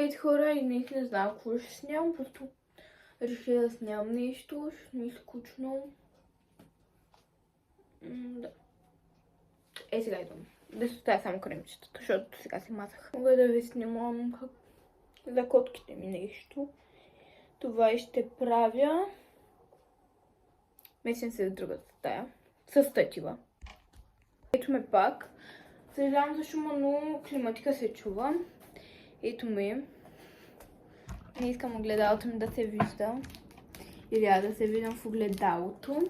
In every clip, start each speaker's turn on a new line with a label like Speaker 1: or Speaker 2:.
Speaker 1: Здравейте хора, и не знам какво ще снимам, просто реших да снимам нещо, ще ми е скучно. Да. Сега идвам. Да се оставя само кремчетата, защото сега се мазах. Мога да ви снимам за котките ми нещо. Това и ще правя. Месим се в другата стая. С статива. Ето ме пак. Съжалявам за шума, но климатика се чува. Ето ме. Не искам огледалото ми да се вижда. Или да се виждам в огледалото.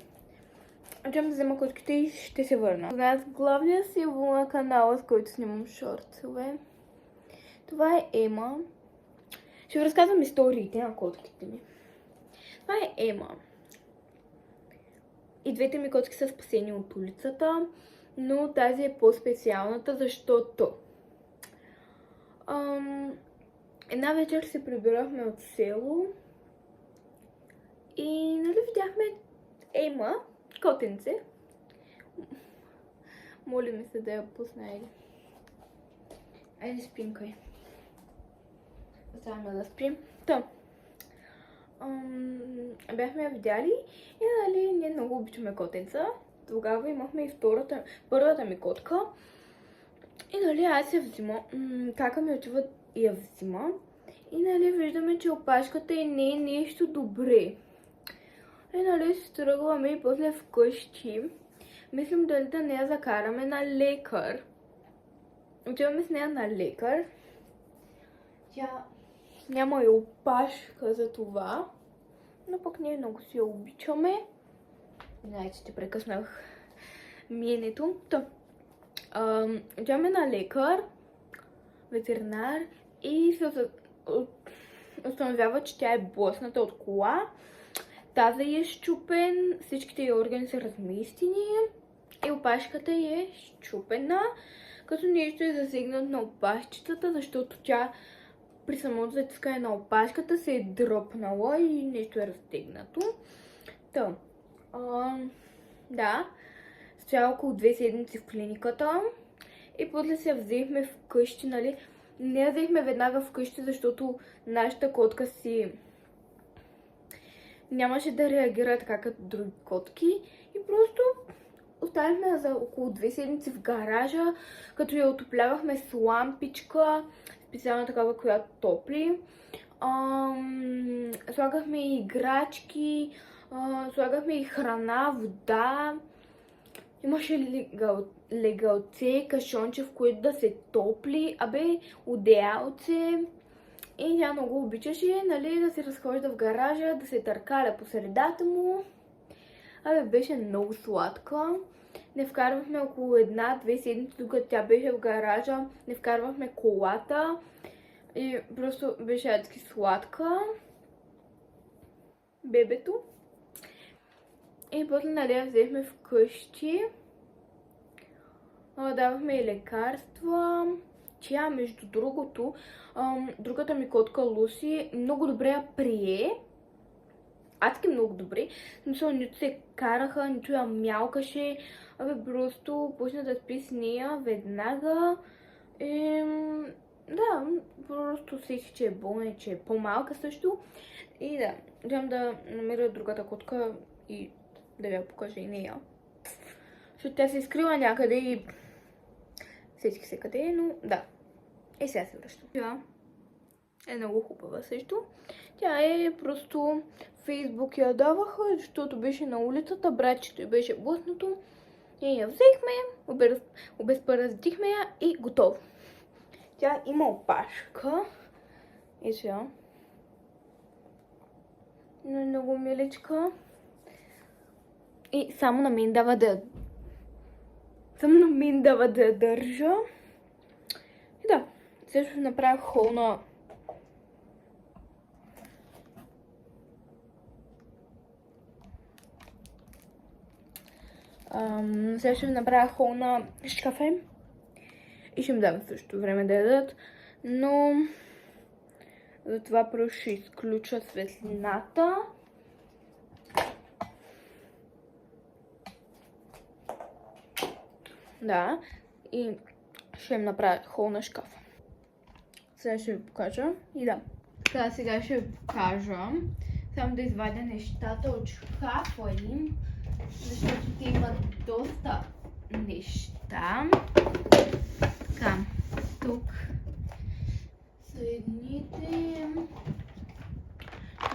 Speaker 1: Отивам да взема котките и ще се върна. Знаят главния символ на канала, с който снимам шортове. Това е Ема. Ще ви разказвам историите на котките ми. Това е Ема. И двете ми котки са спасени от улицата, но тази е по-специалната, защото една вечер се прибирахме от село и видяхме Ема, котенце. Моля ми се да я пусна, айде спинкай. Оставяме да спим. Бяхме я видяли и ние много обичаме котенца. Тогава имахме и първата ми котка. И аз я взима. Кака ми отива и я взима. И виждаме, че опашката и не е нещо добре. И се тръгваме и после вкъщи. Мислим дали да не я закараме на лекар. Отиваме с нея на лекар. Тя няма и опашка за това. Но пък ние много си я обичаме. Знаете, че прекъснах миенето. Отиваме на лекар, ветеринар и се установява, че тя е блъсната от кола. Таза е счупен, всичките й органи са разместени и опашката е счупена, като нещо е засегнат на опашчетата, защото тя при самото затискане на опашката се е дръпнала и нещо е разтегнато. Да, стоя около 2 седмици в клиниката и после се я взехме вкъщи, Не я взехме веднага вкъщи, защото нашата котка си нямаше да реагира така като други котки и просто оставихме за около 2 седмици в гаража, като я отоплявахме с лампичка, специална такава, която топли. Слагахме и играчки, слагахме и храна, вода. Имаше легалце, кашонче, в което да се топли, одеялце. И тя много обичаше, да се разхожда в гаража, да се търкаля по средата му. Беше много сладка. Не вкарвахме около 1-2 седмици, докато тя беше в гаража. Не вкарвахме колата. И просто беше адски сладка. Бебето. И после я взехме вкъщи. Давахме и лекарства. Тя, между другото, другата ми котка Луси много добре я прие. Адски много добре. Смисъл, нито се караха, нито я мялкаше. Просто почна да спи с нея веднага. Да, просто усетих, че е болна, че е по-малка също. И да, идем да намеря другата котка и да ви я покажа и нея. Защото тя се изкрила някъде и сетих се къде е, но да. И сега се връщам. Тя е много хубава също. Тя е просто Фейсбук я даваха, защото беше на улицата, братчето й беше блъснато. И я взехме, обезпаразитихме я и готово. Тя има опашка. И сега. Но е много миличка. И само на мен дава да я държа. И да, също ще направя хол на сега ще направя хол на шкафе. И ще им дам също време да ядат. Но затова първо ще изключа светлината. Да. И ще им направя хол на шкафа. Сега ще ви покажа. И да. Така, сега ще ви покажа. Само да извадя нещата от шкафа им, защото те имат доста неща. Така, тук са едните,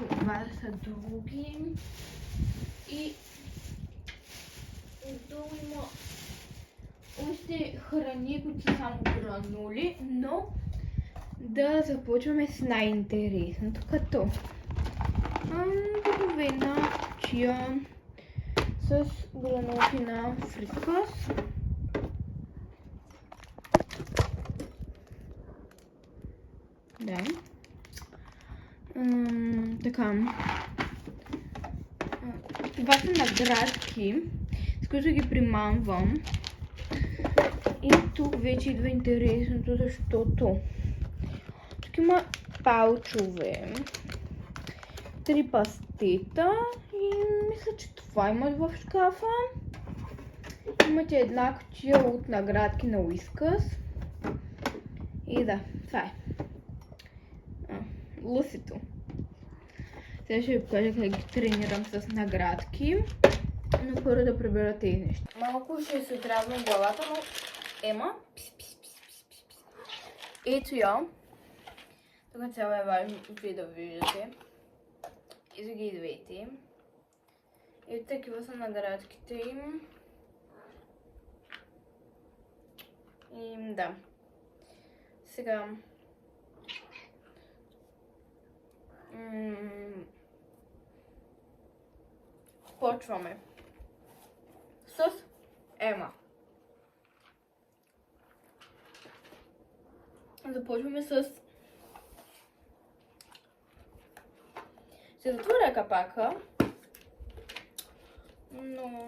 Speaker 1: това са други и долу има още храни, които са само гранули, но да започваме с най-интересното, като половина чия с гранулки на фрискос. Да. Така. Това са наградки, с които ги примамвам. И тук вече идва интересното, защото тук има палчове, 3 пастета и мисля, че това имат в шкафа. Имате една кутия от наградки на Уискъс. И да, това е. Лусито. Сега ще ви покажа как ги тренирам с наградки. Но първо да прибера тези неща. Малко ще се отрязвам главата, но ема. Ето я. Тук цяло е важно вие да виждате. И за ги двете. Ето такива са наградките им. И да. Сега. Почваме с Ема. Започваме с... Ще затворя капака, но...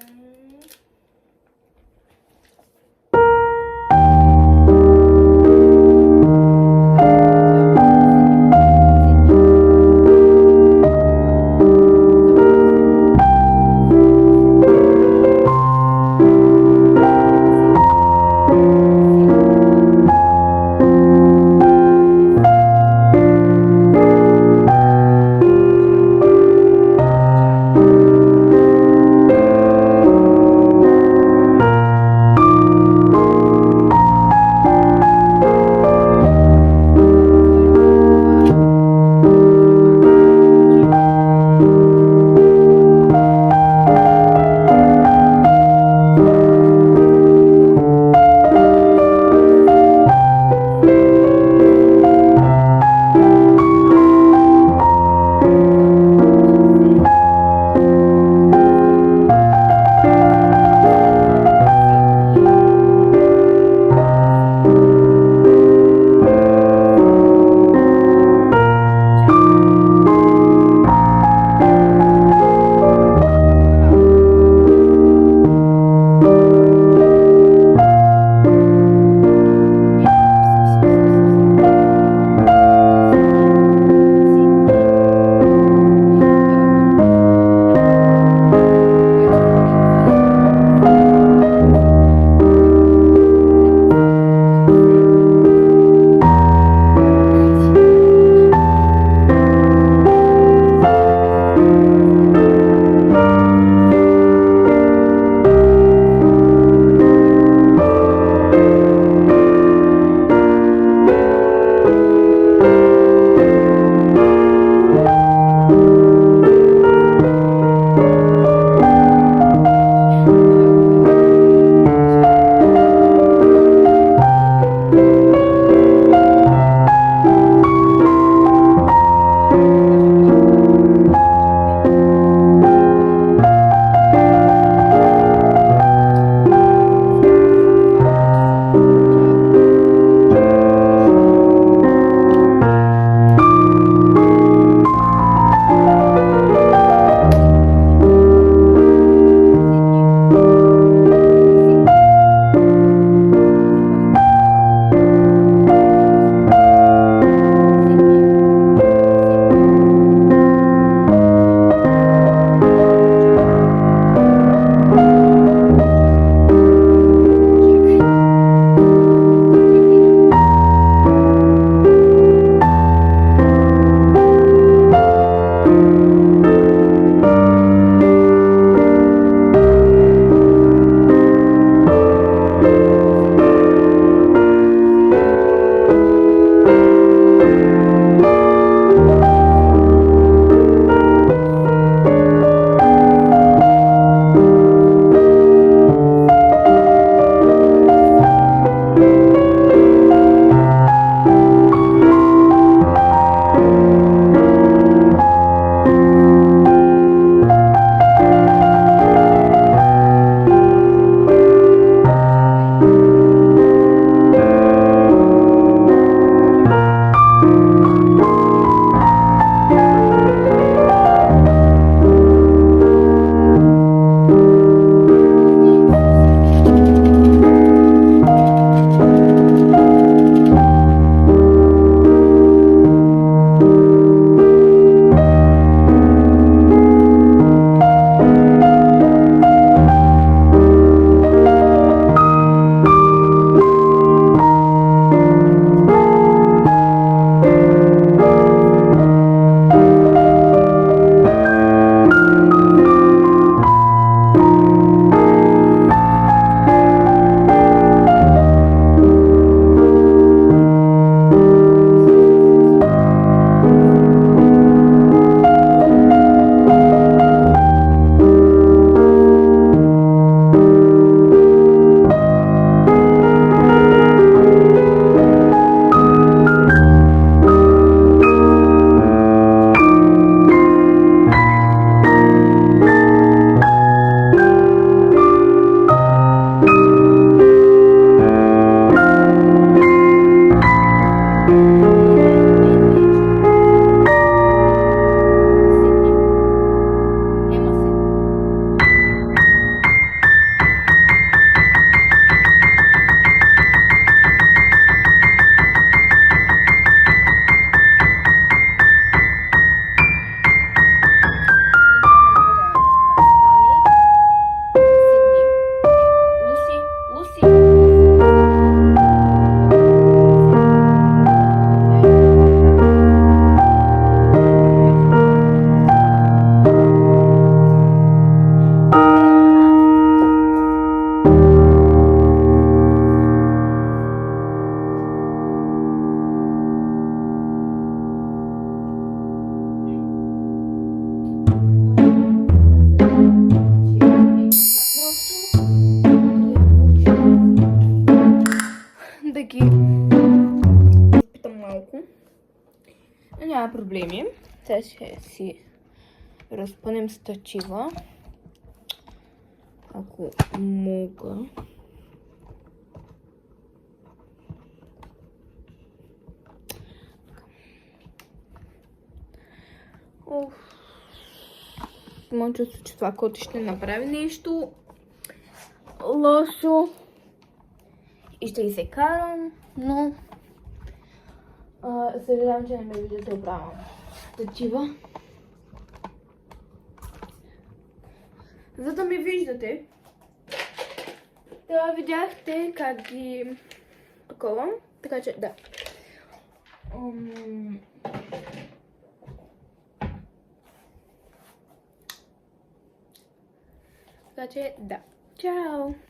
Speaker 1: Да ги изпитам малко. Няма проблеми. Сега ще си разпънем стачива. Ако мога. Имам чувство, че това коте ще направи нещо лошо и ще ги се карам, но съжалявам, че не ме виждате обрано стачива. За да ме виждате, да видяхте как ги паковам, така че да. Така че да. Чао!